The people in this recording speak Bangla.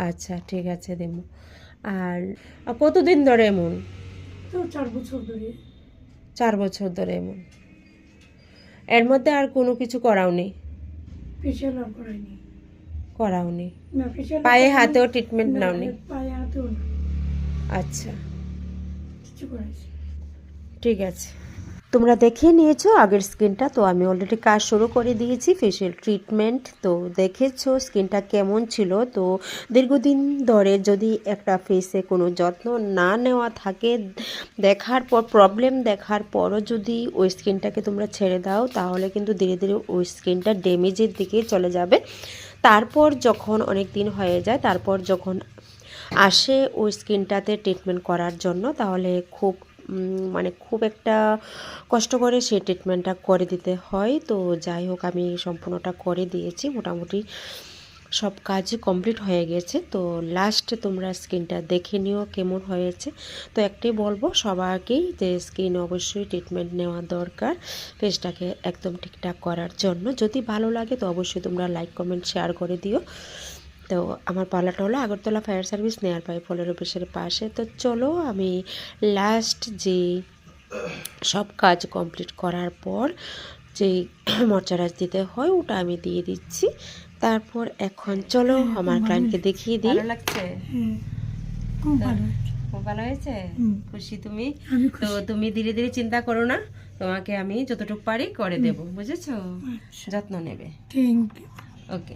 আচ্ছা ঠিক আছে দেবো। আর কতদিন ধরে এমন? তো 4 বছর ধরে। 4 বছর ধরে এমন। এর মধ্যে আর কোনো কিছু করাওনি? ফেসিয়াল আর করাইনি। করাওনি? না ফেসিয়াল পায়ে হাতেও ট্রিটমেন্ট না, নাওনি? পায়ে হাতেও না, আচ্ছা কিছু করাইছি। ঠিক আছে। তোমরা দেখিয়ে নিয়েছো আগের স্কিনটা, তো আমি অলরেডি কাজ শুরু করে দিয়েছি ফেসিয়াল ট্রিটমেন্ট। তো দেখেছো স্কিনটা কেমন ছিল। তো দীর্ঘদিন ধরে যদি একটা ফেসে কোনো যত্ন না নেওয়া থাকে, দেখার পর প্রবলেম দেখার পরও যদি ওই স্কিনটাকে তোমরা ছেড়ে দাও, তাহলে কিন্তু ধীরে ধীরে ওই স্কিনটা ড্যামেজের দিকে চলে যাবে। তারপর যখন অনেক দিন হয়ে যায়, তারপর যখন আসে ওই স্কিনটাতে ট্রিটমেন্ট করার জন্য, তাহলে মানে খুব একটা কষ্ট করে সেই ট্রিটমেন্টটা করে দিতে হয়। তো যাই হোক, আমি সম্পূর্ণটা করে দিয়েছি, মোটামুটি সব কাজই কমপ্লিট হয়ে গেছে। তো লাস্টে তোমরা স্কিনটা দেখে নিও কেমন হয়েছে। তো একটাই বলবো সবাইকেই যে স্কিন অবশ্যই ট্রিটমেন্ট নেওয়া দরকার ফেসটাকে একদম ঠিকঠাক করার জন্য। যদি ভালো লাগে তো অবশ্যই তোমরা লাইক কমেন্ট শেয়ার করে দিও। তো আমার পার্লারটা হলো আগরতলা ফায়ার সার্ভিস নেয়ার বাই পলের অফিসের পাশে। তো চলো আমি লাস্ট যে সব কাজ কমপ্লিট করার পর যেই ময়শ্চারাইজ দিতে হয় ওটা আমি দিয়ে দিচ্ছি। তারপর এখন চলো আমার ক্লায়েন্টকে দেখিয়ে দিই। ভালো লাগছে? খুব ভালো হয়েছে। খুব ভালো হয়েছে? খুশি তুমি? আমি তো খুশি। তুমি ধীরে ধীরে চিন্তা করো না, তোমাকে আমি যতটুকু পারি করে দেব, বুঝেছো? আচ্ছা, যত্ন নেবে। Thank you. ওকে।